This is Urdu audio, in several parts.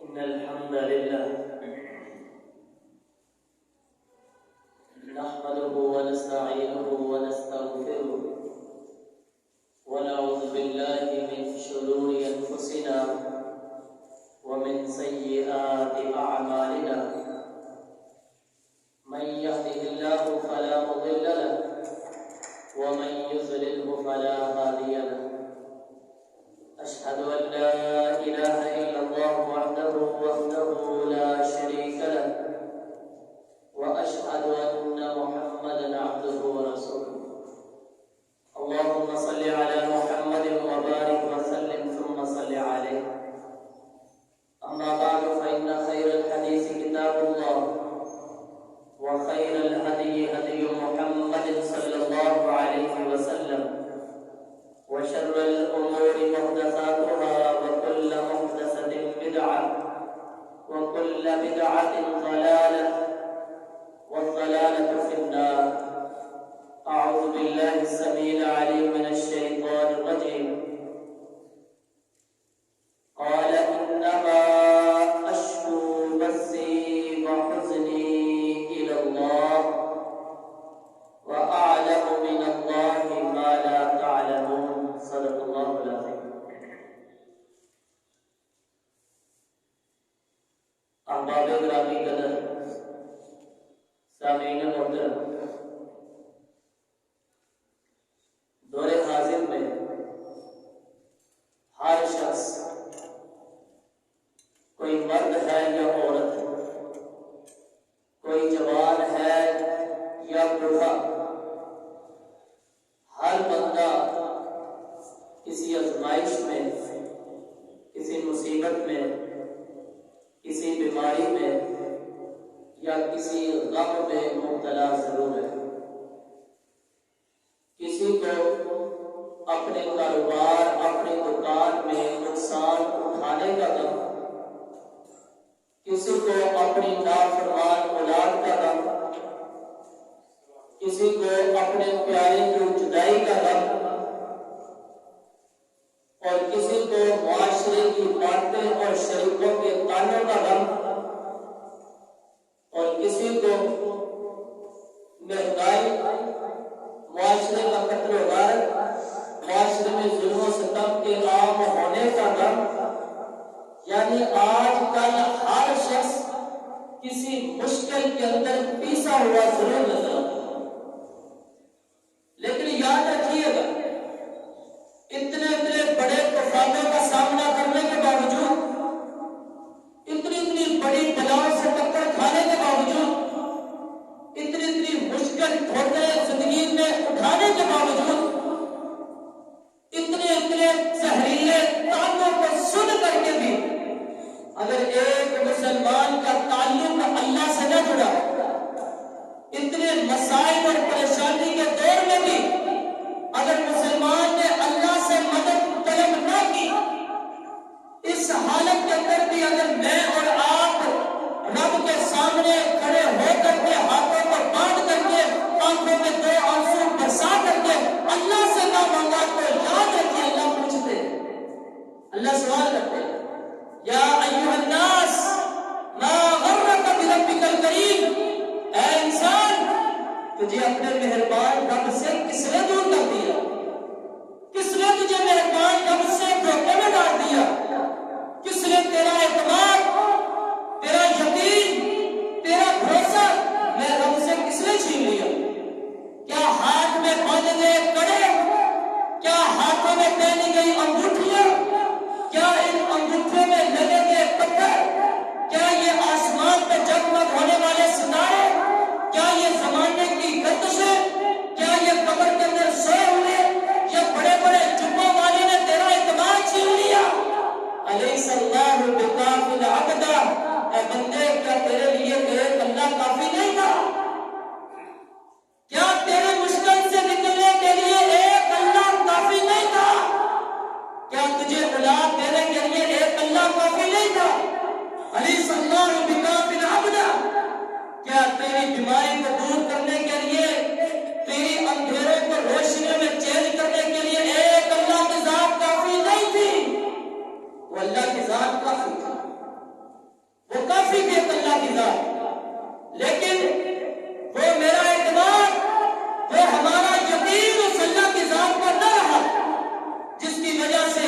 إن الحمد لله نحمده ونستعينه ونستغفره ونعوذ بالله من شرور أنفسنا ومن سيئات أعمالنا من يهده الله فلا مضل له ومن يضلله فلا هادي له أشهد أن لا إله إلا الله وحده لا شريك له وأشهد أن محمدا عبده ورسوله اللهم صل على محمد وبارك وسلم ثم صل عليه أما بعد فإن خير الحديث كتاب الله وخير الهدي هدي محمد صلى الله عليه وسلم وشر الأمور محدثاتها وكل محدثة بدعة وكل بدعة ضلالة والضلالة في النار أعوذ بالله السميع العليم من الشيطان الرجيم قال إنما أشكو بثي وحزني إلى الله وأعلم من الله ما لا تعلمون صدق الله العظيم احباب گرامی قدر سامعین محترم دور حاضر میں ہر شخص کوئی مرد ہے یا عورت کوئی جوان ہے یا بوڑھا ہر بندہ کسی آزمائش میں کسی مصیبت میں کسی بیماری میں یا کسی غم میں مبتلا ضرور ہے کسی کو اپنے کاروبار اپنی دکان میں نقصان اٹھانے کا غم کسی کو اپنی نافرمان اولاد کا غم کسی کو اپنے پیارے کی جدائی کا غم اور کسی کو معاشرے کی باتیں اور شریکوں کے تانوں کا غم اور کسی کو مہنگائی معاشرے کا قتل و غارت معاشرے میں ظلم و ستم کے عام ہونے کا غم یعنی آج کل ہر شخص کسی مشکل کے اندر پیسا ہوا ضرور نظر آتا ہے لیکن یاد رکھیے گا اتنے بڑے طوفانوں کا سامنا کرنے کے باوجود اتنی بڑی بلاؤں سے ٹکر کھانے کے باوجود اتنی مشکل ٹھوکریں زندگی میں اٹھانے کے باوجود اتنے زہریلے تانوں کو سن کر کے بھی اگر ایک مسلمان کا تعلق اللہ سے نہ جڑا اتنے مسائل اور پریشانی کے دور میں بھی اگر مسلمان نے اللہ سے مدد طلب نہ کی اس حالت کے اندر بھی اگر میں اور آپ رب کے سامنے کھڑے ہو کر کے ہاتھوں کو باندھ کر کے آنکھوں میں دو آنسو برسا کر کے اللہ سے نہ مانگا تو یاد رکھیے اللہ پوچھتے اللہ سوال کرتے یا ایھا الناس ما غرک بربک الکریم اے انسان تجھے اپنے مہربان رب سے کس نے دور کر دیا کس نے تجھے مہربان رب سے دھوکے میں ڈال دیا کس نے تیرا اعتماد تیرا یقین تیرا بھروسہ میں رب سے کس نے چھین لیا کیا ہاتھ میں باندھے گئے کڑے کیا ہاتھوں میں پہنی گئی انگوٹھیاں کیا ان انگوٹھوں میں لگے گئے پتھر کیا یہ آسمان پہ جگمگ ہونے والے ستارے کیا یہ زمانے کی گردشیں کیا یہ قبر کے اندر سوئے ہوئے یا بڑے بڑے جبوں والے نے تیرا اعتماد چھین لیا الیس اللہ بکاف العبد اے بندے کیا تیرے لیے ایک اللہ کافی نہیں تھا کیا تیرے مشکل سے نکلنے کے لیے ایک اللہ کافی نہیں تھا کیا تجھے اولاد دینے کے لیے ایک اللہ کافی نہیں تھا الیس اللہ بکاف العبد کیا تیری بیماری کو دور کرنے کے لیے تیری اندھیروں کو روشنیوں میں چینج کرنے کے لیے ایک اللہ کی ذات کافی نہیں تھی وہ اللہ کی ذات کافی تھی لیکن وہ میرا اعتماد، وہ ہمارا یقین اس اللہ کی ذات پر نہ رہا، جس کی وجہ سے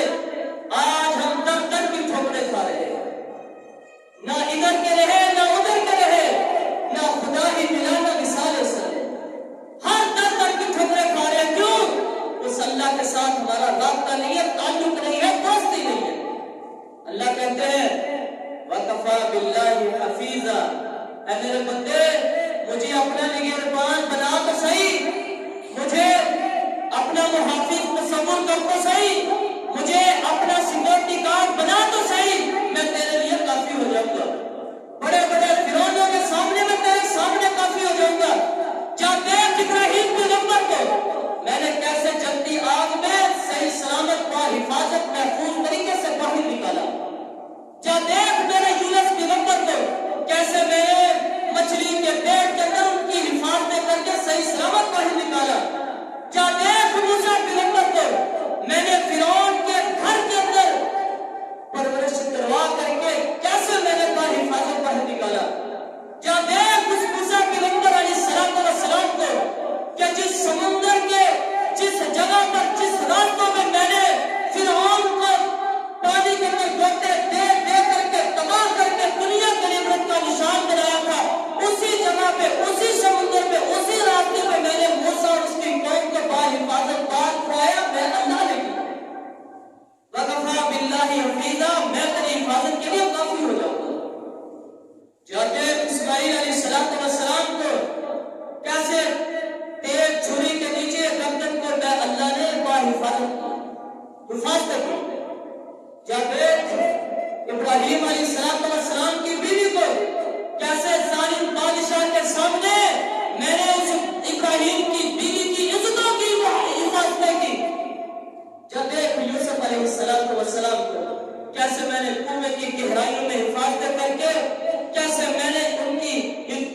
آج ہم در در کی ٹھوکریں کھا رہے ہیں، نہ ادھر کے رہے نہ ادھر کے رہے، نہ خدا ہی ملا نہ مثال سر، ہر در در کی ٹھوکریں کھا رہے ہیں۔ کیوں؟ اس اللہ کے ساتھ ہمارا رابطہ نہیں ہے، تعلق نہیں ہے، دوستی نہیں ہے۔ اللہ کہتے ہیں وَكَفَى بِاللَّهِ حَفِيظًا، اے میرے بندے مجھے اپنا نگہبان بنا تو صحیح، مجھے اپنا محافظ تصور کر تو صحیح، مجھے اپنا سیکورٹی گارڈ بنا تو صحیح، میں تیرے لیے کافی ہو جاؤں گا، بڑے بڑے فرعونوں کے سامنے میں تیرے سامنے کافی ہو جاؤں گا۔ کیا دیکھ ابراہیم پیغمبر کو میں نے کیسے جلدی آگ میں صحیح سلامت با حفاظت محفوظ طریقے سے باہر نکالا، کیا دیکھ میرے یونس پیغمبر کو کیسے میں نے مچھلی کے پیٹ کے اندر ان کی حفاظت کر کے صحیح سلامت باہر نکالا، کیا دیکھ موسیٰ پیغمبر کو میں نے فرعون کے گھر کے اندر پرورش کروا کر کے کیسے میں نے حفاظت باہر نکالا، کیا دیکھ اس موسیٰ پیغمبر علیہ السلام کو کہ جس سمندر کے جس جگہ پر جس راستوں میں میں نے فرعون کو پانی کے اندر گوتے دے دے کر کے تباہ کر کے دنیا کے عبرت کا نشان بنایا تھا، اسی جگہ پہ اسی سمندر پہ اسی راستے پہ میں نے موسیٰ اور اس کی قوم کو حفاظت پار کرایا، میں اللہ نے کی۔ وَكَفَى بِاللَّهِ حَفِيظًا، میں تیری حفاظت کے لیے کافی ہو جاؤں گا۔ جاتے اسماعیل علیہ السلام کو کیسے تیز چھری کے نیچے گردن کو میں اللہ نے حفاظت کی۔ جاتے ابراہیم علیہ السلام کی بیوی کو کیسے ظالم بادشاہ کے سامنے میں نے اس ابراہیم کی بیوی کی عزتوں کی حفاظت کی۔ جب ایک یوسف علیہ السلام کو کیسے میں نے کنویں کی گہرائیوں میں حفاظت کر کے کیسے میں نے ان کی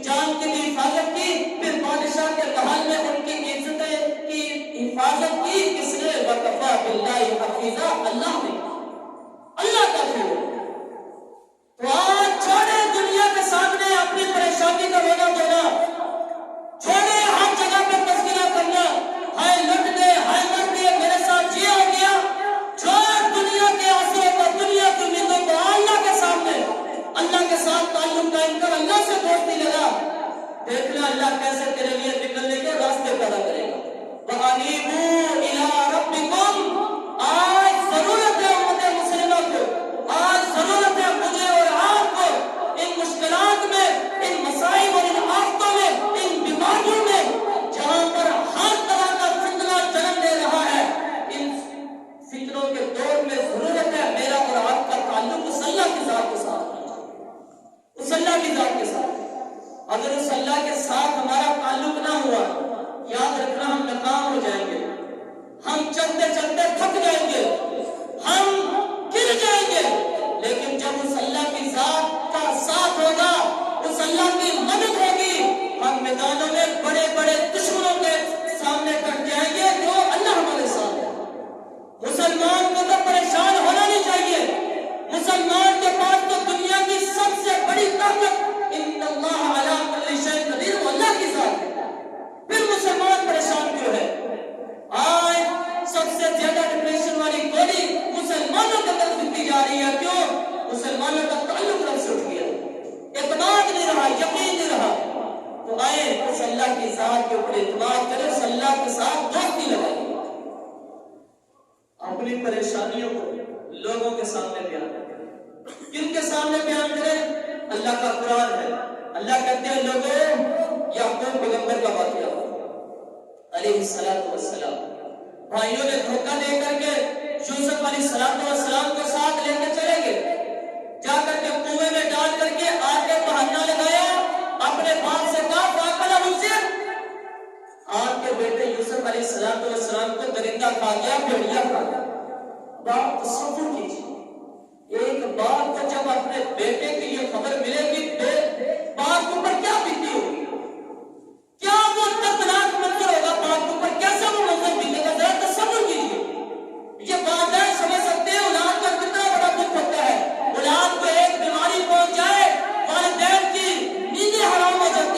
جان کی بھی حفاظت کی، پھر بادشاہ کے محل میں ان کی عزت کی حفاظت کی، کس نے؟ وَكَفَى بِاللَّهِ حَفِيظًا، اللہ نے، اللہ کافی ہو۔ تو آج چھوڑے دنیا کے سامنے اپنی پریشانی کا رونا دھونا، چھوڑے ہر جگہ پہ تذکرہ کرنا، ہائے لٹ گئے، ہائے مر گئے، میرے ساتھ یہ ہو گیا، چھوڑ دنیا کے آنسوؤں کو، دنیا کی امیدوں کو، اللہ کے سامنے اللہ کے ساتھ تعلق قائم کر، اللہ سے دوستی لگا، دیکھنا اللہ کیسے تیرے لیے نکلنے کے راستے پیدا کرے گا۔ وَأَنِيبُوا إِلَىٰ رَبِّكُمْ، آج ضرورت ہے امت مسلمہ کو، آج ضرورت ہے مجھے اور آپ کو ان مشکلات میں، ان مصائب اور ان آفتوں میں، ان بیماریوں میں، جہاں پر ہر طرح کا فتنہ جنم لے رہا ہے، ان فتنوں کے دور میں ضرورت ہے میرا اور آپ کا تعلق اس اللہ کی ذات کے ساتھ، اس اللہ کی ذات کے ساتھ۔ اگر اس اللہ کے ساتھ ہمارا تعلق نہ ہوا، یاد رکھنا ہم ناکام ہو جائیں گے، ہم چلتے چلتے تھک جائیں گے، ہم گر جائیں گے، لیکن جب اس اللہ کی ذات کا ساتھ ہوگا، اس اللہ کی مدد ہوگی، ہم میدانوں میں بڑے بڑے دشمنوں کے سامنے کٹ جائیں گے، جو اللہ ہمارے ساتھ ہے۔ مسلمان کو تو پریشان ہونا نہیں چاہیے، مسلمان کے پاس تو دنیا کی سب سے بڑی طاقت ان اللہ علی کل شیء قدیر، وہ اللہ کی ذات ہے، پھر مسلمان پریشان کیوں ہے؟ آج سب سے زیادہ ڈپریشن والی گولی مسلمانوں کے طرف دی جا رہی ہے، کیوں؟ مسلمانوں کا تعلق رب سے اٹھ گیا، اعتماد نہیں رہا، یقین نہیں رہا۔ تو آئے اس اللہ کی ذات کے اوپر اعتماد کریں، اس اللہ کے ساتھ دوستی لگائیں، اپنی پریشانیوں کو لوگوں کے سامنے بیان کریں۔ کن کے سامنے بیان کریں؟ اللہ کا قرآن ہے۔ اللہ کہتے ہیں لوگوں، یعقوب پیغمبر کا واقعہ علیہ السلام، بھائیوں نے دھوکہ دے کر کے یوسف علیہ السلام کو ساتھ لے کے چلے گئے، جا کر کے کنویں میں ڈال کر کے آگ کا بہانہ لگایا، اپنے باپ سے کہا فاقلہ مجھ سے، آپ کے بیٹے یوسف علیہ السلام کو درندہ کھا گیا، بھیڑیا کھا گیا۔ باپ تصور کیجیے، ایک باپ کو جب اپنے بیٹے کی یہ خبر ملے گی، باپ کے اوپر کیا بیتی ہوگی، کیا وہ دردناک منظر ہوگا، باپ کے اوپر کیسا وہ منظر بیتے گا، ذرا تصور کیجیے۔ یہ والدین سمجھ سکتے ہیں اولاد کا کتنا بڑا دکھ ہوتا ہے، اولاد کو ایک بیماری پہنچ جائے، والدین کی نیندیں حرام ہو جاتی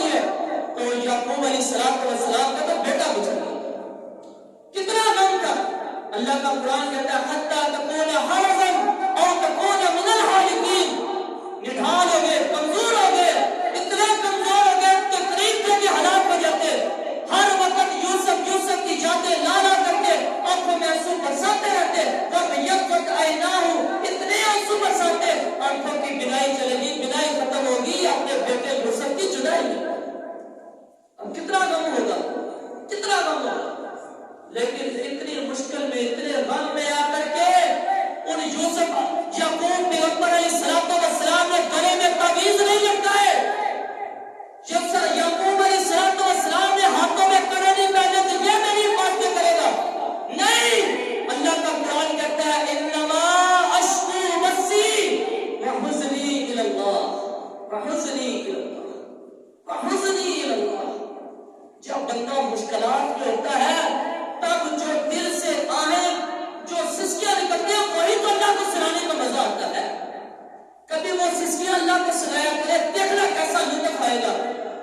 وہ سسکیاں اللہ کو سنایا کرے، دیکھنا کیسا لطف آئے گا۔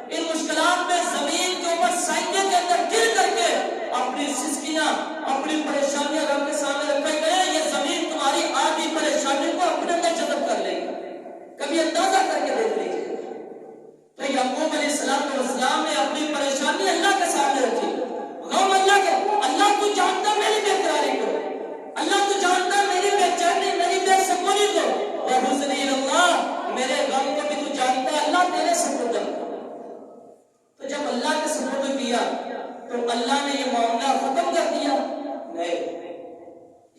ان مشکلات میں زمین کے اوپر سائیکے کے اندر گر کر کے اپنی سسکیاں، اپنی پریشانیاں رب کے سامنے رکھے گئے، یہ زمین تمہاری آدھی پریشانی کو اپنے اندر جذب کر لے گی۔ کبھی اندازہ کر کے دیکھ لیجیے۔ تو یعقوب علیہ السلام نے اپنی پریشانی اللہ کے سامنے رکھی، غم اللہ کے، اللہ تو جانتا میری بے قراری کو، اللہ تو جانتا میری بے چینی، میری بے سکونی کو، وحزنی اللہ، میرے غم کو بھی تو جانتا ہے، اللہ تیرے سپرد کر۔ تو جب اللہ کے سپرد کیا تو اللہ نے یہ معاملہ ختم کر دیا؟ نہیں،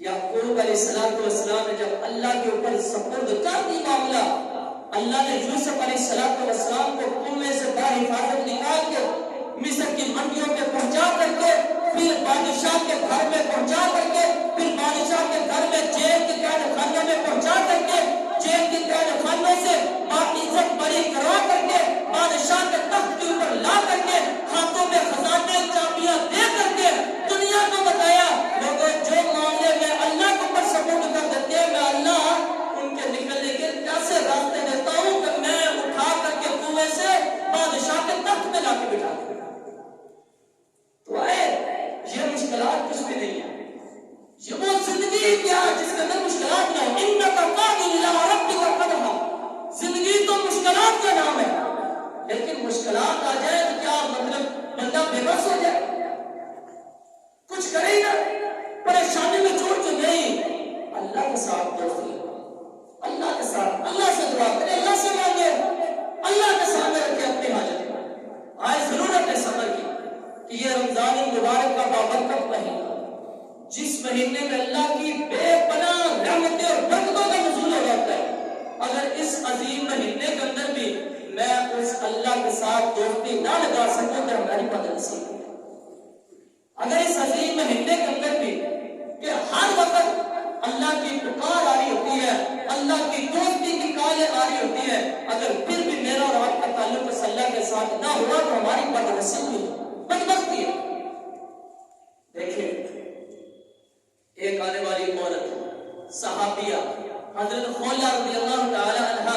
یعقوب علیہ السلام نے جب اللہ کے اوپر سپرد کر دی معاملہ، اللہ نے یوسف علیہ السلام کو کنویں سے باہر حفاظت نکال کے مصر کی منڈیوں پہ پہنچا کر کے، پھر بادشاہ کے گھر میں پہنچا کر کے، پھر بادشاہ کے گھر میں جیل کے قید خانے میں پہنچا کر کے، جیل کے قید خانے سے عزت بری کرا کر کے، بادشاہ کے تخت کے اوپر لا کر کے، ہاتھوں میں خزانے چابیاں دے کر کے دنیا کو بتایا، لوگوں جو معاملے میں اللہ کو پر سپورٹ کر دیتے ہیں، میں اللہ ان کے نکلنے کے کیسے راستے دیتا ہوں کہ میں اٹھا کر کے کنویں سے بادشاہ کے تخت میں لا کے بٹھا دوں۔ تو یہ مشکلات کچھ بھی نہیں ہے، یہ وہ زندگی کیا جس کے اندر مشکلات نہ ہو۔ انک قادر الی ربک قدحا، زندگی تو مشکلات کا نام ہے، لیکن مشکلات آ جائے تو کیا مطلب بندہ بے بس ہو جائے، کچھ کرے گا، پریشانی میں چھوڑ کے نہیں، اللہ کے ساتھ دوستی، اللہ کے ساتھ، اللہ سے دعا کرے، اللہ سے مانگے، اللہ کے سامنے رکھے اپنی حاجت۔ آج ضرورت ہے صبر کی کہ یہ رمضان المبارک کا بابرکت مہینہ، جس مہینے میں اللہ کی بے پناہ رحمتیں اور برکتوں کا نزول ہو جاتا ہے، اگر اس عظیم مہینے کے اندر بھی میں اس اللہ کے ساتھ دوستی نہ لگا سکوں تو ہماری مدد نصیب ہے۔ اگر اس عظیم مہینے کے اندر بھی کہ ہر وقت اللہ کی پکار آ رہی ہوتی ہے، اللہ کی دوستی کی کالیں آ رہی ہوتی ہے، اگر پھر بھی میرا اور آپ کا تعلق اس اللہ کے ساتھ نہ ہوا تو ہماری مدد نصیب ہے، بدبختی ہے۔ دیکھیں ایک آنے والی عورت صحابیہ حضرت خولہ رضی اللہ تعالی عنہ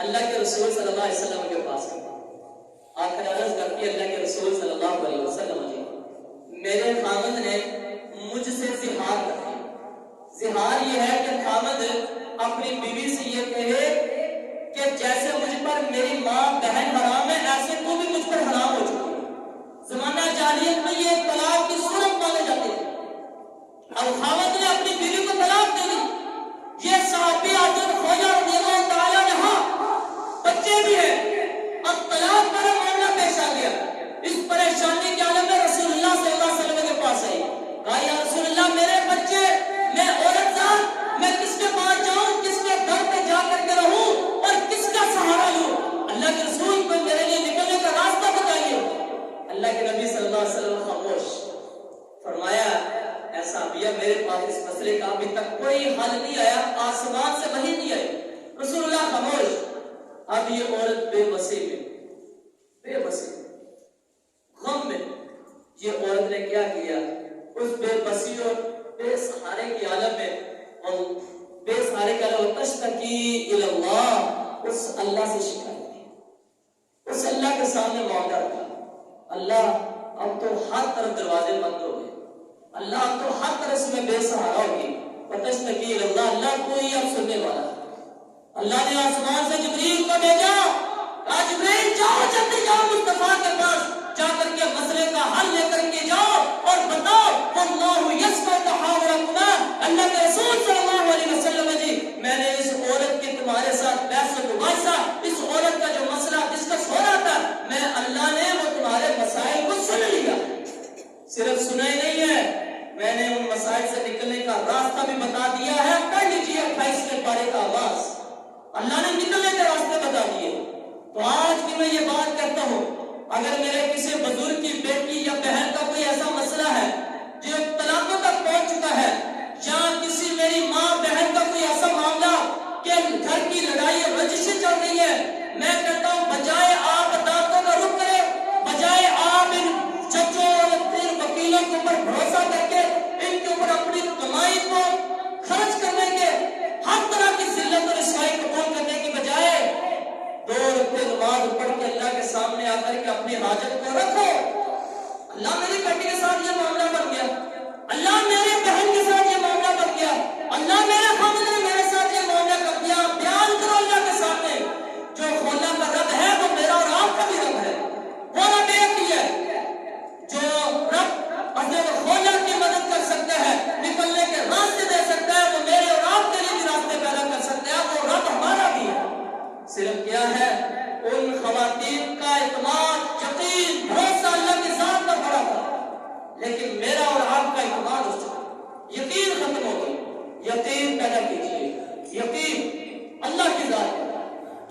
اللہ کے رسول صلی اللہ علیہ وسلم کے پاس آ کر عرض کرتی ہے، اللہ کے رسول صلی اللہ علیہ وسلم جی، میرے خامد نے مجھ سے زہار کر دیا۔ زہار یہ ہے کہ خامد اپنی بیوی سے یہ کہے کہ جیسے مجھ پر میری ماں بہن حرام ہے، ایسے تو بھی مجھ پر حرام ہو چکی ہے۔ زمانہ جاہلیت میں یہ طلاق کی صورت مانے جاتی تھی، اب خامد نے اپنی بیوی کو طلاق دے دی۔ یہ صحابی حضرت خولہ رضی اللہ تعالی عنہ بچے بھی ہیں، اب طلاق کا معاملہ پیش آ گیا، اس پریشانی کے عالم میں رسول اللہ صلی اللہ علیہ وسلم کے پاس آئی، کہا یا رسول اللہ میرے بچے، میں عورت ذات، میں کس کے پاس جاؤں، کس کے گھر پہ جا کر کے رہوں اور کس کا سہارا لوں؟ اللہ کے رسول کو میرے لیے نکلنے کا راستہ بتائیے۔ اللہ کے نبی صلی اللہ علیہ وسلم خاموش، فرمایا اے صحابیہ میرے پاس اس مسئلے کا ابھی تک کوئی حل نہیں آیا، آسمان سے وحی نہیں آئی۔ رسول اللہ خاموش۔ اب یہ عورت بے بسی میں، بے بسی غم میں، یہ عورت نے کیا کیا، اس بے بسی اور بے سہارے کی عالم میں، اور بے سہارے کے عالم میں تشتکی الی اللہ، اس اللہ سے شکایت کی، اس اللہ کے سامنے معاملہ رکھا، اللہ اب تو ہر طرف دروازے بند ہو گئے، اللہ اب تو ہر طرف سے میں بے سہارا ہوگی، تشتکی الی اللہ، اللہ کوئی اب سننے والا۔ اللہ نے آسمان سے جبریل کو بھیجا، کہا جبریل جاؤ، جلدی جاؤ مصطفیٰ کے پاس، جا کر کے مسئلے کا حل لے کر کے جاؤ اور بتاؤ واللہ یسمع تحاورکما، اللہ کے رسول صلی اللہ علیہ وسلم جی، میں نے اس عورت کی تمہارے ساتھ بحث و مباحثہ، اس عورت کا جو مسئلہ ڈسکس ہو رہا تھا، میں اللہ نے وہ تمہارے مسائل کو سن لیا، صرف سنا ہی نہیں ہے، میں نے ان مسائل سے نکلنے کا راستہ بھی بتا دیا ہے۔ پڑھ لیجیے 28 کے پارے کا آغاز، اللہ نے نکلنے کے راستے بتا دیے۔ تو آج بھی میں یہ بات کرتا ہوں، اگر میرے کسی بزرگ کی بیٹی یا بہن کا کوئی ایسا مسئلہ ہے جو طلاقوں تک پہنچ چکا ہے، یا کسی میری ماں بہن کا کوئی ایسا معاملہ کہ گھر کی لڑائی اور رجشیں چل رہی ہے، میں کہتا ہوں بجائے آپ عدالتوں کا رخ کریں، بجائے آپ ان ججوں اور ان وکیلوں کے اوپر بھروسہ کر کے ان کے اوپر اپنی کمائی کو خرچ کرنے کے، ہر طرح کی ذلت اور رسوائی قبول کرنے کی بجائے وہ رکھو. اللہ میری بیٹی کے ساتھ یہ معاملہ بن گیا, اللہ میرے بہن کے ساتھ یہ معاملہ بن گیا, اللہ میرے خامد نے میرے ساتھ یہ معاملہ کر دیا. بیان کرو اللہ کے سامنے, جو کھولنا کا رب ہے وہ میرا اور آپ کا بھی رب ہے. وہ رب ایک ہی ہے. جو رب حضرت خولا کی مدد کر سکتا ہے, نکلنے کے راستے دے سکتا ہے, وہ میرے اور آپ کے لیے بھی راستے پیدا کر سکتا ہے. وہ رب ہمارا بھی ہے. صرف کیا ہے, ان خواتین کا اعتماد, یقین, بھروسہ اللہ کی ذات پر بڑا تھا, لیکن میرا اور آپ کا اعتماد اس سے یقین ختم ہو گئی. یقین پیدا کیجیے, یقین اللہ کی ذات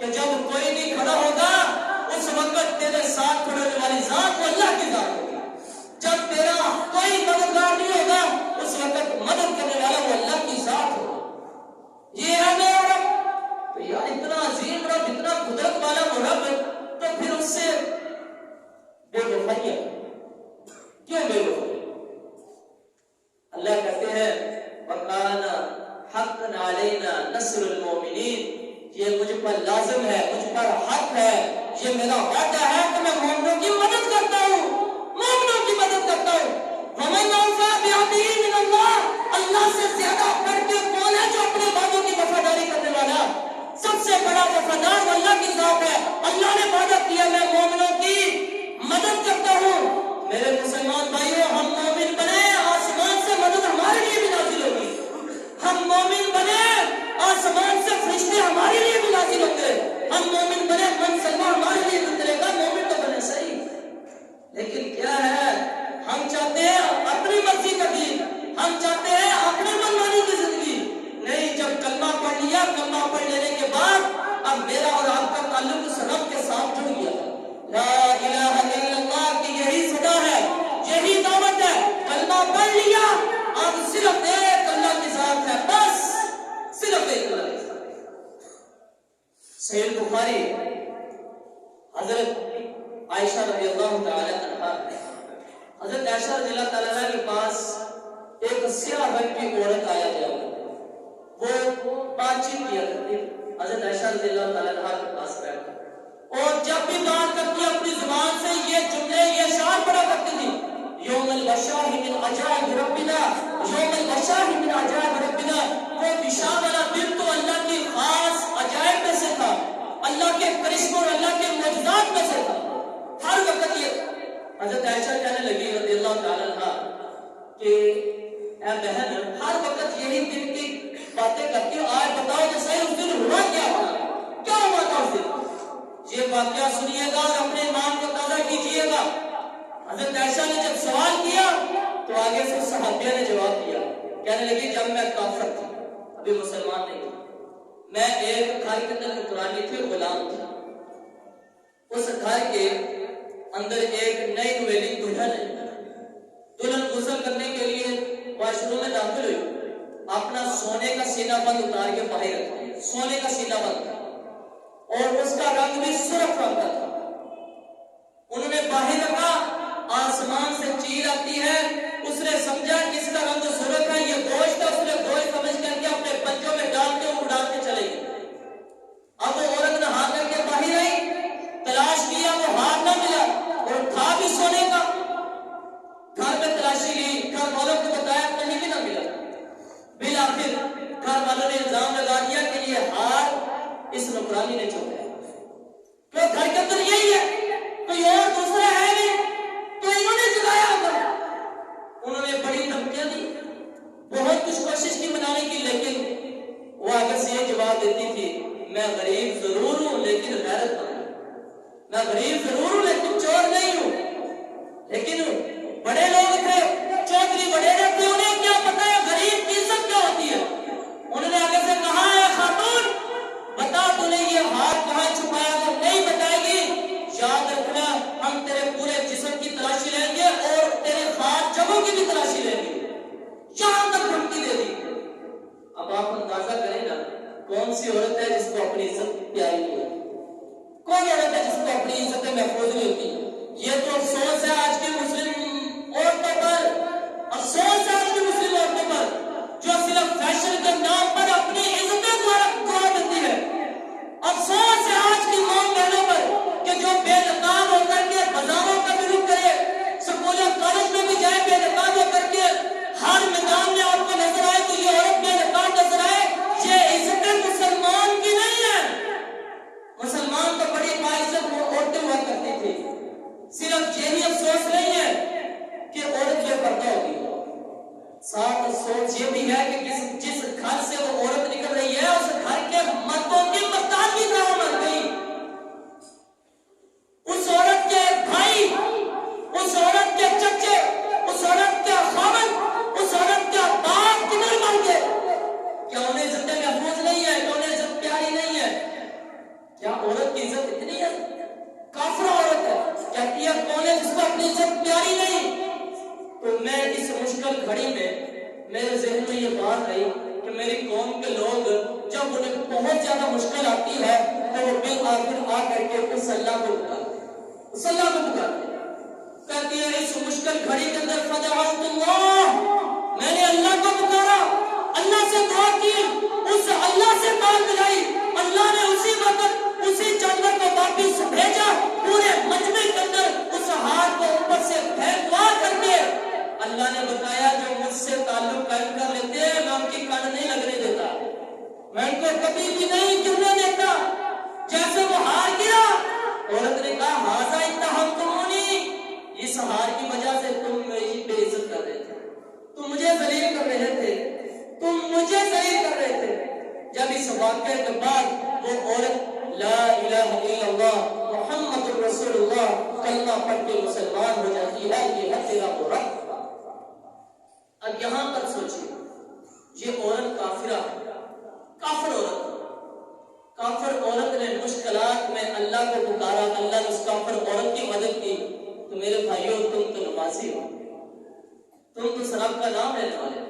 کہ جب کوئی نہیں کھڑا ہوگا اس وقت تیرے ساتھ کھڑے ہونے والی ذات وہ اللہ کی ذات ہوگی. جب تیرا کوئی مددگار نہیں ہوگا اس وقت مدد کرنے والا وہ اللہ کی ذات ہوگا. یہ ہے میرا رب. تو یار اتنا عظیم رب, اتنا قدرت والا وہ رب, تو پھر اس سے بے وفائی کیوں بے وفائی؟ اللہ کہتے ہیں وَقَانَ حَقًّا عَلَيْنَا نَصْرُ الْمُؤْمِنِينَ, یہ مجھ پر لازم ہے, مجھ پر حق ہے, یہ میرا وعدہ ہے کہ میں مومنوں کی مدد کرتا ہوں, مومنوں کی مدد کرتا ہوں. وَمَنْ أَوْفَىٰ بِعَهْدِهِ مِنَ اللَّهِ, اللہ سے زیادہ بڑھ کے کون ہے جو اپنے وعدوں کی وفاداری کرنے والا؟ سب سے بڑا وفادار وہ اللہ کی ذات ہے. اللہ نے وعدہ کیا میں مومنوں کی مدد کرتا ہوں. میرے مسلمان بھائیوں, ہم مومن بنے, آسمان سے مدد ہمارے لیے بھی نازل ہوگی. ہم مومن بنے, آسمان سے فرشتے ہمارے لیے بھی نازل ہوں گے. ہم مومن بنے, منصبہ ہمارے لیے بھی چلے گا. مومن تو بنے صحیح, لیکن کیا ہے, ہم چاہتے ہیں اپنی مرضی کا دین, ہم چاہتے ہیں اپنی منمانی کی زندگی. نہیں, جب کلمہ پڑھ لیا, کلمہ پڑھ لینے کے بعد اب میرا اور آپ کا تعلق اس رب کے ساتھ جڑ گیا. لا الہ الا اللہ کی یہی صدا ہے, یہی دعوت ہے. کلمہ پڑھ لیا, اب صرف ایک اللہ کی ذات ہے, بس صرف ایک اللہ کی ذات ہے. صحیح بخاری حضرت عائشہ رضی اللہ تعالی عنہا, حضرت عائشہ رضی اللہ تعالی عنہ کے پاس ایک سیاہ رنگ کی عورت آیا جائے, وہ بات چیت کیا کرتی. حضرت عائشہ رضی اللہ تعالی عنہ کے پاس بیٹھ اور جب بھی بات کرتی اپنی زبان سے یہ جملے, یہ اشعار پڑھا کرتی تھی. یوم البشاہ من عجائب ربنا, یوم البشاہ من عجائب ربنا. وہ بشا والا دن تو اللہ کی خاص عجائب میں سے تھا, اللہ کے کرشمے اور اللہ کے معجزات میں سے تھا. ہر وقت یہ حضرت عائشہ کہنے لگی رضی اللہ تعالی عنہ کہ اے بہن, ہر وقت یہی دن کی باتیں کرتی ہو, آج بتاؤ کہ صحیح اس دن ہوا کیا تھا, کیا ہوا تھا اس دن؟ یہ واقعہ سنیے گا اور اپنے ایمان کو تازہ کیجیے گا. حضرت عائشہ نے جب سوال کیا تو آگے سے صحابیہ نے جواب دیا. کہنے لگی جب میں کافر تھی, ابھی مسلمان نہیں تھی, میں ایک گھر کے اندر نوکرانی تھی, غلام تھی. اس گھر کے اندر ایک نئی نویلی دلہن ہے. دلہن غسل کرنے کے لیے واش روم میں داخل ہوئی, اپنا سونے کا سینہ بند اتار کے باہر رکھا, سونے کا سینہ بند تھا اور اس کا رنگ بھی سرخ رنگ کا تھا. انہوں نے باہر رکھا, آسمان سے چیل آتی ہے, اس نے سمجھا کہ اس کا رنگ سرخ ہے, یہ گوشت ہے. اس نے گوشت سمجھ کر کے اپنے پنجوں میں ڈال کے اڑا کے چلے گئی. اب وہ عورت نہا کر کے باہر آئی, تلاش کیا, وہ ہاتھ نہ ملا اور تھا بھی سونے کا. گھر میں تلاشی لی, گھر والوں کو بتایا, کہیں بھی نہ ملا. بالآخر گھر والوں نے الزام لگا دیا کہ یہ ہار اس نوکرانی نے چھوڑا ہے. تو گھر کے اندر یہی ہے, کوئی اور دوسرا ہے نہیں, تو انہوں نے جلایا ہوگا. انہوں نے بڑی دھمکیاں دی, بہت کچھ کوشش کی منانے کی, لیکن وہ آگے سے یہ جواب دیتی تھی میں غریب ضرور ہوں لیکن غیرت مند ہوں, میں غریب ضرور ہوں لیکن چور نہیں ہوں. لیکن بڑے لوگ تھے, چودھری وڈیرے تھے, انہیں کیا پتا ہے غریب کی عزت کیا ہوتی ہے. انہوں نے آگے سے کہا ہے خاتون بتا تو نہیں یہ ہاتھ کہاں چھپایا, تو نہیں بتائے گی, یاد رکھنا ہم تیرے پورے جسم کی تلاشی لیں گے اور تیرے خاص جگہوں کی بھی تلاشی لیں گے. یہاں تک دھمکی دے دی. اب آپ اندازہ کریں نا کون سی عورت ہے جس کو اپنی عزت پیاری نہیں ہے, کون عورت ہے جس کو اپنی عزت محفوظ نہیں ہوتی. یہ تو افسوس ہے آج کی مسلم عورتوں پر, افسوس ہے آج کی مسلم عورتوں پر جو صرف فیشن کے نام پر اپنی عزتیں گوا دیتی ہے. افسوس ہے آج کی ماں بہنوں پر کہ جو بے نقاب ہو کر کے بازاروں کا بھی کیا عورت کی عزت اتنی ہے؟ کافرہ عورت ہے، کہتی ہے کون ہے جس کو اپنی عزت پیاری نہیں؟ تو میں اس مشکل گھڑی میں میرے ذہن میں یہ بات آئی کہ میری قوم کے لوگ جب انہیں بہت زیادہ مشکل آتی ہے تو وہ بالآخر آ کر کے اس اللہ کو پکارتے ہیں، اس اللہ کو پکارتے ہیں، کہتی ہے اس مشکل گھڑی کے اندر فدعوت اللہ، میں نے اللہ کو پکارا، اللہ سے دعا کی، اس اللہ سے کال ملائی، اللہ نے اسی وقت اسی جانور کو واپس بھیجا، پورے مجمع کے اندر اس ہار کو اوپر سے پھینکوا کر کے اللہ نے بتایا جو مجھ سے تعلق قائم کر لیتے ہیں میں ان کی کان نہیں لگنے دیتا، میں ان کو کبھی بھی نہیں گرنے دیتا۔ جیسے وہ ہار گرا، عورت نے کہا ہاذا اتہمتمونی، اس ہار کی وجہ سے تم میری بے عزت کر رہے تھے، تم مجھے ذلیل کر رہے تھے، تم مجھے ذلیل کر رہے تھے۔ جب اس واقعے کے بعد وہ عورت لا الہ الا اللہ محمد رسول اللہ کلمہ پڑھ کے مسلمان ہو جاتی ہے، یہ ہے تیرا وہ رب۔ اب یہاں پر سوچیے، یہ عورت کافرہ ہے، کافر عورت، کافر عورت نے مشکلات میں اللہ کو پکارا، اللہ نے اس کافر عورت کی مدد کی۔ تو میرے بھائیوں تم تو نمازی ہو، تم تو سراب کا نام لینے والے ہو،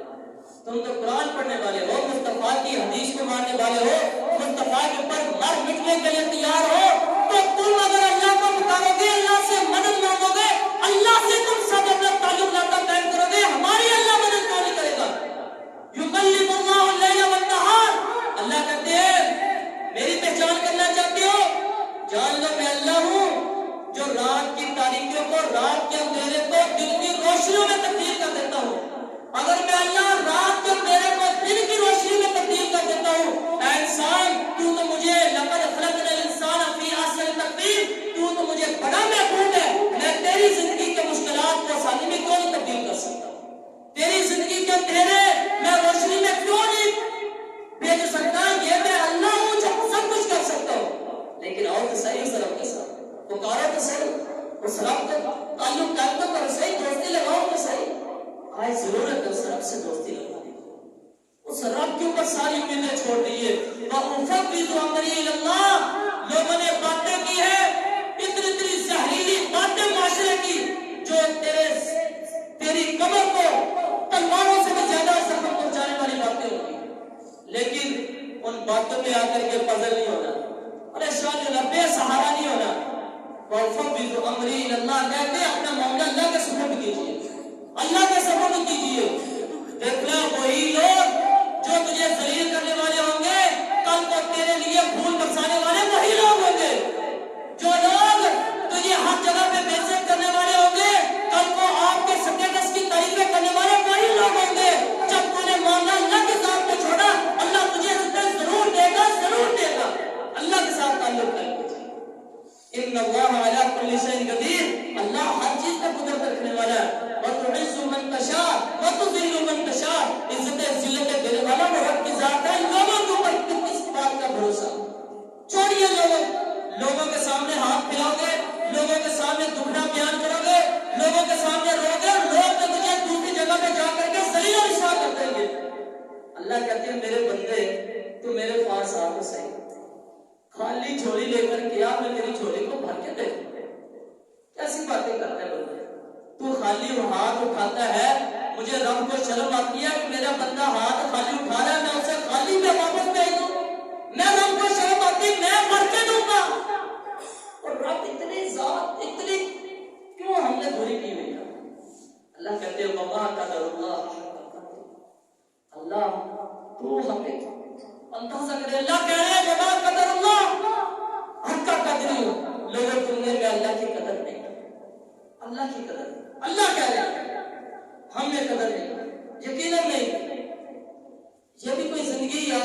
تم تو قرآن پڑھنے والے ہو، مصطفیٰ کی حدیث کو ماننے والے ہو، مصطفیٰ کے اوپر مر مٹنے کے لیے تیار ہو، تو تم اگر اللہ کو پکارو گے، اللہ سے مدد مانگو گے، اللہ سے تم سب اپنا تعلق ناطہ قائم کرو گے، ہماری اللہ مدد کیوں نہیں کرے گا؟ یکلم اللہ اللیل والنہار، اللہ کہتے ہیں میری پہچان کرنا چاہتے ہو، جان لو میں اللہ ہوں جو رات کی تاریکیوں کو، رات کے اندھیرے کو دن کی روشنیوں میں تبدیل کر دیتا ہوں۔ اگر میں اللہ رات کے اندھیرے کو دن کی روشنی میں تبدیل کر دیتا ہوں، اے انسان تو مجھے لقد خلقنا الانسان فی احسن تقویم، تو مجھے بڑا محبوب ہے، میں تیری زندگی کے مشکلات کو آسانی میں کیوں نہیں تبدیل کر سکتا؟ تیری زندگی کے اندھیرے میں روشنی میں کیوں نہیں بھیج سکتا؟ یہ میں اللہ ہوں جو سب کچھ کر سکتا ہوں۔ لیکن آؤ تو صحیح اس رب کے ساتھ پکارو تو صحیح، اس رب کا تعلق قائم تو کرو صحیح، دوستی لگاؤ تو صحیح۔ آج ضرورت ہے اس رب سے دوستی لگانے کی، اس رب کے اوپر ساری امیدیں چھوڑ دیئے۔ وَأُفَوِّضُ أَمْرِي إِلَى اللَّهِ، لوگوں نے باتیں کی ہے، اتنی زہریلی باتیں معاشرے کی جو تیری کمر کو تلواروں سے بھی زیادہ زخم پہنچانے والی باتیں ہوگی، لیکن ان باتوں میں آ کر کے پزل نہیں ہونا، پریشان ہونا، بے سہارا نہیں ہونا۔ وَأُفَوِّضُ أَمْرِي إِلَى اللَّهِ، کہتے ہیں اپنا معاملہ اللہ کے سپرد کیجیے، اللہ کے سپرد کیجیے۔ دیکھنا وہی لوگ جو تجھے ذلیل کرنے والے ہوں گے، کل کو تیرے لیے پھول برسانے والے وہی لوگ ہوں گے۔ جو لوگ تجھے ہر جگہ پہ بے عزت کرنے والے ہوں گے، کل کو آپ کے سٹیٹس کی تعریفیں کرنے والے وہی لوگ ہوں گے۔ جب تو نے معاملہ اللہ کے ساتھ میں چھوڑا، اللہ تجھے عزت ضرور دے گا، ضرور دے گا۔ اللہ کے ساتھ تعلق کر ان اللہ علی کل شیء قدیر، اللہ ہر چیز پر قدرت رکھنے والا ہے۔ وتعز من تشاء وتذل من تشاء، عزت ذلت دینے والا وہ رب کی ذات ہے۔ لوگوں کے اوپر کس بات کا بھروسہ؟ چھوڑیے لوگوں کے سامنے ہاتھ پھیلاؤ گے، لوگوں کے سامنے دکھنا بیان کرو گے، لوگوں کے سامنے رو گے، لوگ تو تجھے دوسری جگہ پہ جا کر کے ذلیل و رسوا کر دیں گے۔ اللہ کہتے ہیں میرے بندے تو میرے پاس آ تو صحیح، خالی جھولی لے کر کیا میں تیری جھولی کو بھر کے دے دوں؟ کیسی باتیں کرتا ہے بندے؟ تو خالی ہاتھ اٹھاتا ہے، مجھے رب کو شرم آتی ہے کہ میرا بندہ ہاتھ خالی اٹھا رہا ہے، میں اسے خالی میں واپس بھیج دوں؟ میں رب کو شرم آتی ہے، میں بھر کے دوں گا۔ اور رب اتنی ذات اتنی کیوں ہم نے دوری کی ہوئی ہے؟ اللہ کہتے ہیں وما قدر اللہ، اللہ تو ہمیں اندازہ کرے۔ اللہ کہہ رہے ہیں وما قدر اللہ، حق کا قدر ہو لوگوں تم نے اللہ کی قدر نہیں، اللہ کی قدر، اللہ کہہ رہے ہیں ہم نے قدر نہیں، یقیناً نہیں۔ یہ بھی کوئی زندگی ہے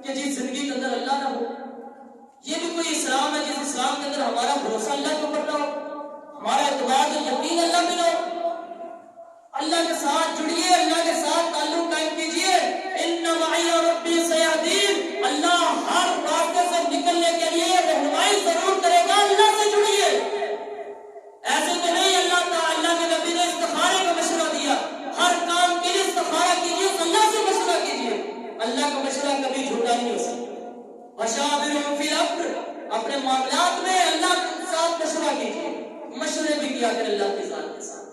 کہ جس زندگی کے اندر اللہ نہ ہو؟ یہ بھی کوئی اسلام ہے جس اسلام کے اندر ہمارا بھروسہ اللہ کے اوپر نہ ہو، ہمارا اعتماد یقین اللہ پہ نہ ہو؟ اللہ کے ساتھ جڑیے، اللہ کے ساتھ تعلق قائم کیجیے۔ ان معی ربی سیہدین، اللہ ہر راستے سے نکلنے کے لیے رہنمائی ضرور کرے گا۔ اللہ سے جڑیے، ایسے تو نہیں اللہ تعالیٰ کے نبی نے استخارے کا مشورہ دیا، ہر کام کے لیے استخارہ کیجیے، اللہ سے مشورہ کیجیے، اللہ کا مشورہ کبھی جھوٹا نہیں ہو سکتا۔ وشاورہم فی الامر، کیا کرے اللہ کی ذات کے ساتھ.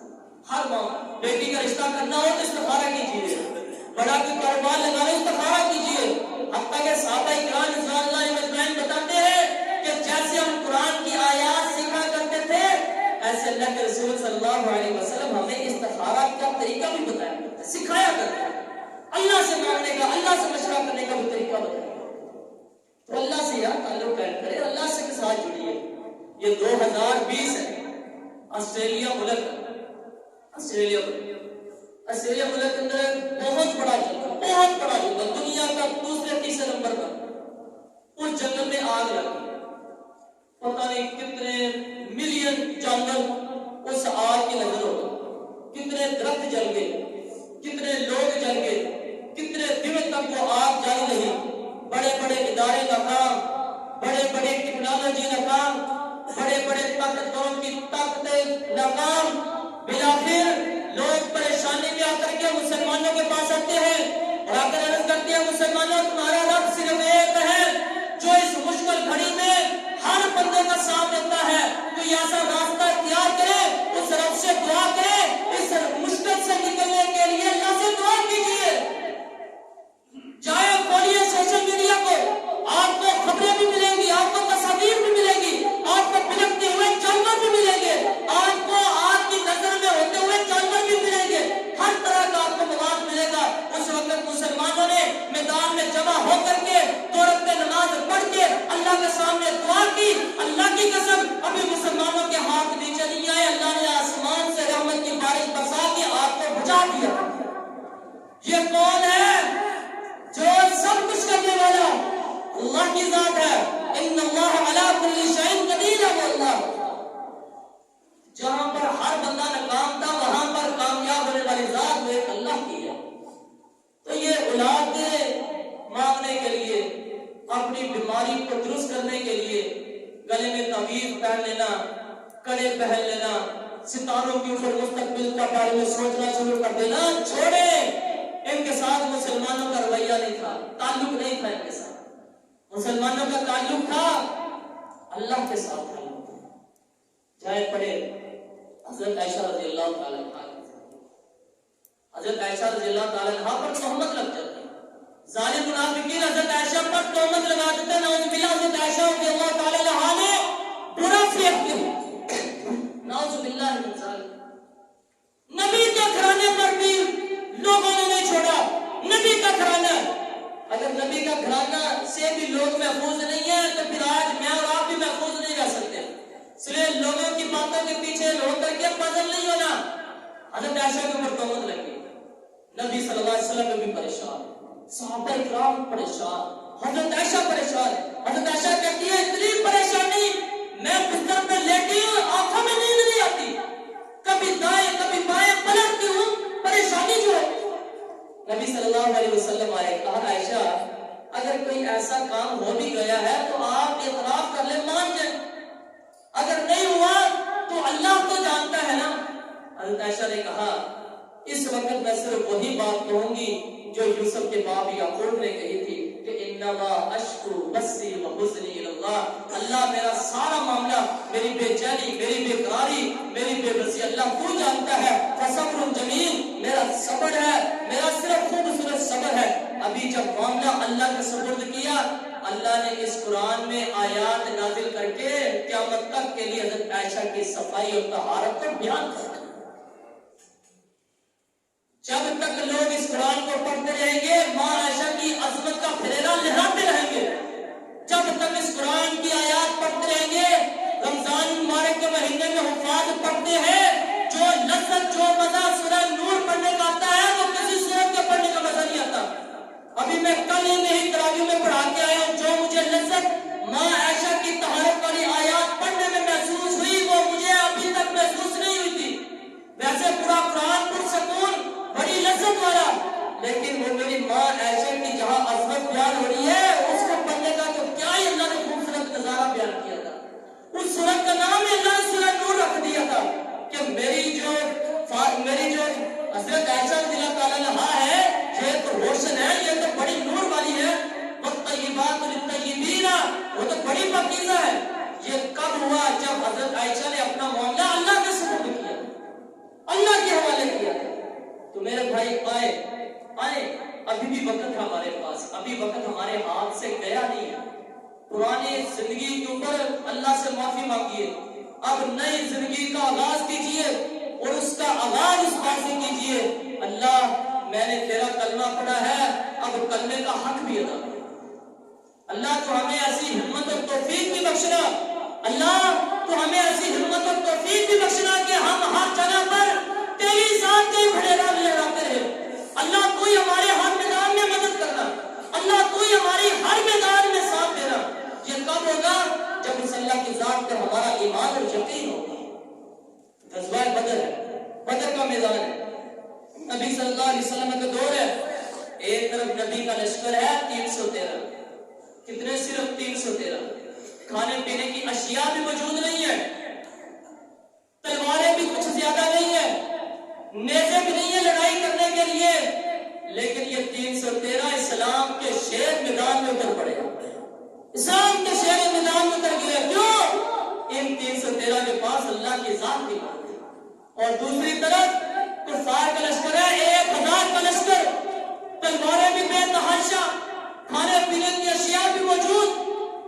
ہر ماں بیٹی کا رشتہ کرنا ہو تو استخارہ کیجیے, بڑا کوئی کاروبار لگانا استخارہ کیجیے. حتیٰ کہ صحابہ اکرام رضوان اللہ علیہم اجمعین بتاتے ہیں کہ جیسے ہم قرآن کی آیات سیکھا کرتے تھے ایسے اللہ کے رسول صلی اللہ علیہ وسلم ہمیں استخارہ کا طریقہ بھی بتایا کرتے ہیں, سکھایا کرتے ہیں. اللہ سے مانگنے کا, اللہ سے مشورہ کرنے کا بھی طریقہ بتایا. تو اللہ سے یار تعلق قائم کرے, اللہ سے کے ساتھ جڑیے. یہ 2020 ہے, آسٹریلیا ملک آسٹریلیا ملک کے اندر بہت بڑا جنگل, دنیا کا دوسرے تیسرے نمبر پر. اس جنگل میں آگ لگی, پتہ نہیں کتنے ملین جانور اس آگ کی نظر ہو, کتنے درخت جل گئے, کتنے لوگ جل گئے, کتنے دن تک وہ آگ جاری رہی. بڑے بڑے ادارے ناکام, بڑے بڑے ٹیکنالوجی ناکام, بڑے بڑے طاقتوروں کی طاقتیں ناکام. بلاخر لوگ پریشانی میں آ کر کے مسلمانوں کے پاس آتے ہیں اور آ کر عرض کرتے ہیں مسلمانوں تمہارا رب صرف ایک ہے جو اس مشکل گھڑی میں ہر بندے کا ساتھ دیتا ہے. کوئی ایسا راستہ اختیار کرے, اس رب سے دعا کرے, اس مشکل سے نکلنے کے لیے اللہ سے دعا کیجیے. چاہے کھولیے سوشل میڈیا کو, آپ کو خبریں بھی ملیں گی, آپ کو تصاویر بھی ملیں گی, آپ کو بلکتے ہوئے جانور بھی ملیں گے, آپ کو آپ کی نظر میں ہوتے ہوئے جانور بھی ملیں گے, ہر طرح کا آپ کو مواد ملے گا. اس وقت مسلمانوں نے میدان میں جمع ہو کر کے 2 رکعت نماز پڑھ کے اللہ کے سامنے دعا کی. اللہ کی قسم ابھی مسلمانوں کے ہاتھ نیچے نہیں آئے, اللہ نے آسمان سے رحمت کی بارش برسا کے آپ کو بچا دیا. یہ کون ہے جو سب کچھ کرنے والا؟ اللہ کی ذات ہے. ان اللہ علی کل شیء قدیر ہے. وہ اللہ جہاں پر ہر بندہ ناکام تھا وہاں پر کامیاب ہونے والی ذات وہ ایک اللہ کی ہے. تو یہ اولاد مانگنے کے لیے, اپنی بیماری کو درست کرنے کے لیے گلے میں تعویذ پہن لینا, کڑے پہن لینا, ستاروں کے اوپر مستقبل کا بارے میں سوچنا شروع کر دینا چھوڑیں. ان کے ساتھ مسلمانوں کا رویہ نہیں تھا, تعلق نہیں تھا ان کے ساتھ. مسلمانوں کا تعلق تھا اللہ کے ساتھ تعلق تھا. چاہے پڑھے حضرت عائشہ رضی اللہ تعالیٰ عنہا, حضرت عائشہ رضی اللہ تعالیٰ عنہا پر تہمت لگ جاتی. ظالم منافقین حضرت عائشہ پر تہمت لگا دیتے, نعوذ باللہ. حضرت عائشہ رضی اللہ تعالیٰ عنہا نے برا پھینکتے ہیں, نعوذ باللہ من ذالک. نبی کے گھرانے پر بھی لوگوں نے نہیں چھوڑا. نبی کا گھرانہ, اگر نبی کا گھرانہ سے بھی لوگ محفوظ نہیں ہیں تو پھر آج میں اور آپ بھی محفوظ نہیں رہ سکتے. اس لیے لوگوں کی باتوں کے پیچھے ہو کر کے پازل نہیں ہونا. حضرت عائشہ کے اوپر تہمت لگی, نبی صلی اللہ علیہ وسلم بھی پریشان, صحابہ اکرام پریشان, حضرت عائشہ پریشان. حضرت عائشہ کہتی ہے اتنی پریشانی, میں بستر پہ لیٹی ہوں, آنکھوں میں نیند نہیں آتی, کبھی دائیں کبھی بائیں پلٹتی ہوں, پریشانی جو ہے. نبی صلی اللہ علیہ وسلم آئے, کہا عائشہ اگر کوئی ایسا کام ہو بھی گیا ہے تو آپ اعتراف کر لیں, مان جائیں, اگر نہیں ہوا تو اللہ تو جانتا ہے نا. حضرت عائشہ نے کہا اس وقت میں صرف وہی بات کہوں گی جو یوسف کے باپ یعقوب نے کہی تھی کہ انما اشکو بثی و حزنی الی اللہ. اللہ میرا سارا معاملہ, میری بے چینی, میری بے قراری, میری بے بسی اللہ تو جانتا ہے. فصبر جمیل, میرا صبر ہے, میرا صرف خوبصورت صبر ہے. ابھی جب معاملہ اللہ کے سپرد کیا, اللہ نے اس قرآن میں آیات نازل کر کے قیامت تک کے لیے حضرت عائشہ کی صفائی اور طہارت کو بیان کر دیا. جب تک لوگ اس قرآن کو پڑھتے رہیں گے ماں عائشہ کی عظمت کا پھریلا لہراتے رہیں گے. جب تک اس قرآن کی آیات پڑھتے رہیں گے, رمضان مبارک کے مہینے میں حفاظ پڑھتے ہیں, جو لذت جو مزہ سورہ نور پڑھنے کا آتا ہے وہ کسی سورت کے پڑھنے کا مزہ نہیں آتا. ابھی میں کل ہی نہیں تراویح میں پڑھا کے آیا ہوں, جو مجھے لذت ماں عائشہ کی طہارت والی آیات پڑھنے میں محسوس ہوئی وہ مجھے ابھی تک محسوس نہیں ہوئی تھی. ویسے پورا قرآن پرسکون بڑی لذت والا, لیکن وہ میری ماں عائشہ کی جہاں عظمت بیان ہو رہی ہے اس کو پڑھنے کا تو کیا ہی اللہ نے خوبصورت نظارہ بیان کیا تھا. اس سورت کا نام ہی اللہ نے سورہ نور رکھ دیا تھا کہ میری جو حضرت عائشہ رضی اللہ تعالیٰ عنہا ہے یہ تو روشن ہے, یہ تو بڑی نور والی ہے. والطیبات للطیبین, وہ تو بڑی پاکیزہ ہے. یہ کب ہوا؟ جب حضرت عائشہ نے اپنا معاملہ اللہ کے سپرد بھائی آئے آئے، ابھی بھی وقت ہے ہمارے پاس، ابھی وقت ہمارے ہاتھ سے گیا نہیں ہے۔ پرانی زندگی کے اوپر اللہ سے معافی مانگیے، اب نئی زندگی کا آغاز کیجیے اور اس کا آغاز اس بات سے کیجیے، اللہ میں نے تیرا کلمہ پڑھا ہے، اب کلمے کا حق بھی ادا کر۔ اللہ تو ہمیں ایسی ہمت اور توفیق بھی بخشنا، اللہ تو ہمیں ایسی ہمت اور توفیق بھی بخشنا کہ ہم ہر جگہ پر تیری ذات کے بھڑے نام لہراتے رہے۔ اللہ تو ہی ہمارے ہر میدان میں مدد کرنا، اللہ تو ہی ہماری ہر میدان میں ساتھ دینا۔ یہ کب ہوگا؟ جب اس اللہ کی ذات پر ہمارا ایمان اور یقین ہوگا۔ غزوہ بدر ہے، بدر کا میدان ہے، نبی صلی اللہ علیہ وسلم کا دور ہے، ایک طرف نبی کا لشکر ہے 313، کتنے؟ صرف 313، کھانے پینے کی اشیاء بھی موجود نہیں ہے، تلواریں بھی کچھ زیادہ نہیں ہے، نیزے بھی نہیں ہے لڑائی کرنے کے لیے، لیکن یہ 313 اسلام کے شیر میدان میں اتر پڑے، اسلام کے شیر میدان میں اتر گئے۔ کیوں؟ ان 313 کے پاس اللہ کی ذات کی بات ہے، اور دوسری طرف کفار کا لشکر ہے 1000 کا لشکر، تلواریں بھی بے تحاشا، کھانے پینے کی اشیاء بھی موجود،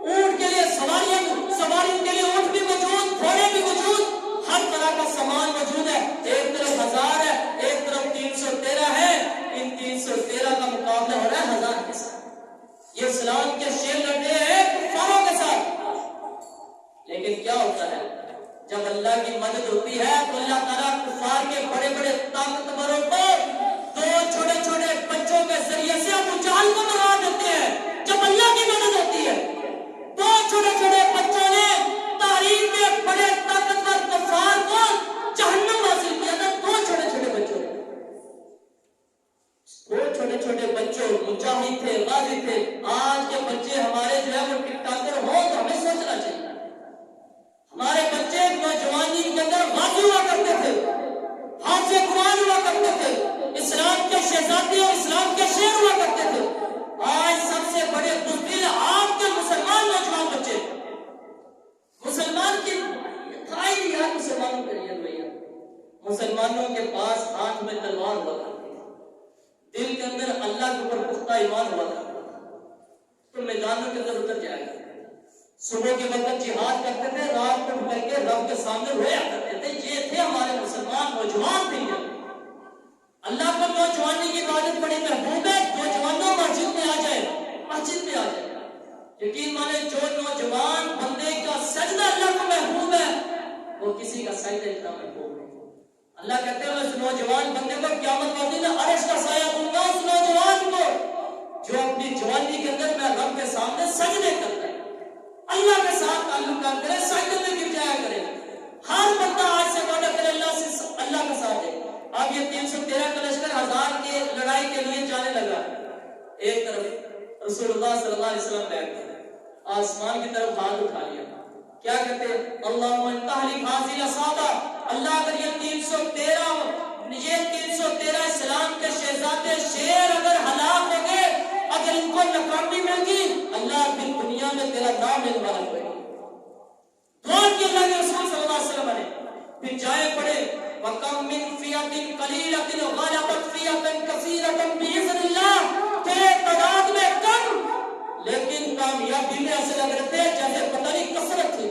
اونٹ کے لیے سواریوں کے لیے اونٹ بھی موجود، گھوڑے بھی موجود، ہر طرح کا سامان موجود ہے۔ ایک طرف 1000 ہے، ایک طرف 313 ہے، ان 313 کا مقابلہ ہو رہا ہے 1000 کے ساتھ۔ یہ اسلام کے شیر لڑے ہیں کفاروں کے ساتھ، لیکن کیا ہوتا ہے جب اللہ کی مدد ہوتی ہے تو اللہ تعالیٰ کفار کے بڑے بڑے طاقتوروں کو دو چھوٹے چھوٹے بچوں کے ذریعے سے ابو جہل کو مارا دیتے ہیں۔ جب اللہ کی مدد ہوتی ہے، دو چھوٹے چھوٹے بچوں نے تاریخ کے بڑے طاقتور کفار کو جہنم حاصل کیا تھا، دو چھوٹے چھوٹے بچوں نے، دو چھوٹے چھوٹے بچوں مجاہد تھے، غازی تھے۔ آج کے بچے ہمارے جو ہے وہ ٹک ٹاکر ہو تو ہمیں سوچنا چاہیے، ہمارے بچے نوجوانی کے اندر غازی ہوا کرتے تھے، حافظ قرآن ہوا کرتے تھے، اسلام کے شہزادے اور اسلام کے شیر ہوا کرتے تھے۔ آج سب سے بڑے بزدل آپ کے مسلمان نوجوان بچے، مسلمان کی تھائی نہیں یار مسلمانوں کے لیے بھیا، مسلمانوں کے پاس ہاتھ میں تلوار ہوا کرتی تھی، دل کے اندر اللہ کے اوپر پختہ ایمان ہوا کرتا تھا، تو میدانوں کے اندر اتر جائے گا۔ صبح کے وقت جہاد کرتے تھے، رات کو اٹھ کر کے رب کے سامنے رویا کرتے تھے۔ یہ تھے ہمارے مسلمان نوجوان تھے۔ اللہ کو نوجوانی کی عبادت بڑی محبوب ہے، نوجوانوں مسجد میں آ جائے، مسجد میں آ جائے۔ یقین مانے جو نوجوان بندے کا سجدہ اللہ کو محبوب ہے، وہ کسی کا سجدہ اتنا محبوب نہیں۔ اللہ کہتے ہیں اس نوجوان بندے کو قیامت کے دن عرش کا سایہ دوں گا، اس نوجوان کو جو اپنی جوانی کے اندر میں رب کے سامنے سجدے کرتا ہے، اللہ کے ساتھ تعلق کرے، سجدے میں گر جایا کرے۔ ہر بندہ آج سے وعدہ کرے اللہ کے ساتھ ہے۔ اب یہ 313 کا لشکر 1000 کی لڑائی کے لیے جانے لگا، ایک طرف رسول اللہ صلی اللہ علیہ وسلم بیٹھ گئے، آسمان کی طرف ہاتھ اٹھا لیا، کیا کہتے ہیں؟ اللہم انتہلی حاضر اصحابہ، اللہ اگر یہ 313 اسلام کے شہزادے شیر اگر ہلاک ہو گئے، اگر ان کو ناکامی مل گئی، اللہ پھر دنیا میں تیرا نام لینے والا کوئی نہیں۔ دعا کی اللہ کے رسول صلی اللہ علیہ وسلم نے، پھر جائے پڑے وَكَمْ مِنْ فِيَةٍ قَلِيلَةٍ غَلَبَتْ فِيَةً كَثِيرَةً بِإِذْنِ اللَّهِ، تھے تعداد میں کم لیکن کامیابی میں ایسے لگ رہے تھے جیسے پتہ نہیں کثرت تھی،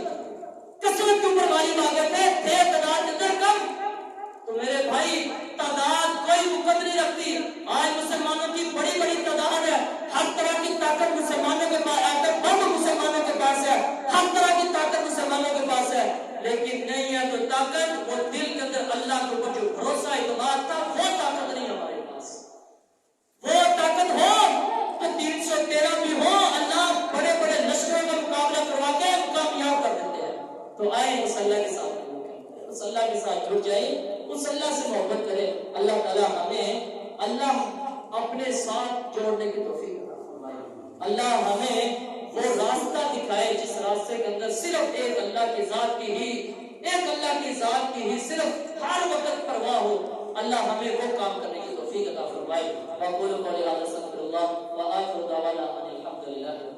کثرت کے اوپر غالب آ گئے تھے تعداد اندر کم۔ تو میرے بھائی تعداد کوئی وقت نہیں رکھتی۔ آج مسلمانوں کی بڑی بڑی تعداد ہے، ہر طرح کی طاقت مسلمانوں کے پاس ہے، بم مسلمانوں کے پاس ہے، ہر طرح کی طاقت مسلمانوں کے پاس ہے، لیکن نہیں ہے تو طاقت وہ دل کے اندر اللہ کے اوپر جو بھروسہ اعتماد تھا، وہ طاقت نہیں ہمارے پاس۔ وہ طاقت ہو تو 313 بھی ہو، اللہ بڑے بڑے لشکروں کا مقابلہ کروا کے کامیاب کر دیتے ہیں۔ تو آئے اس اللہ کے ساتھ، اس اللہ کے ساتھ جڑ جائے، اس اللہ سے محبت کرے۔ اللہ تعالیٰ ہمیں اللہ اپنے ساتھ جوڑنے کی توفیق عطا فرمائے۔ اللہ ہمیں وہ راستہ دکھائے جس راستے کے اندر صرف ایک اللہ کی ذات کی ہی صرف ہر وقت پرواہ ہو۔ اللہ ہمیں وہ کام کرنے کی توفیق عطا فرمائے۔ وَقُولُوا قَوْلِي هَٰذَا أَسْتَغْفِرُ اللَّهَ وَآخِرُ دَعْوَانَا أَنِ الْحَمْدُ لِلَّهِ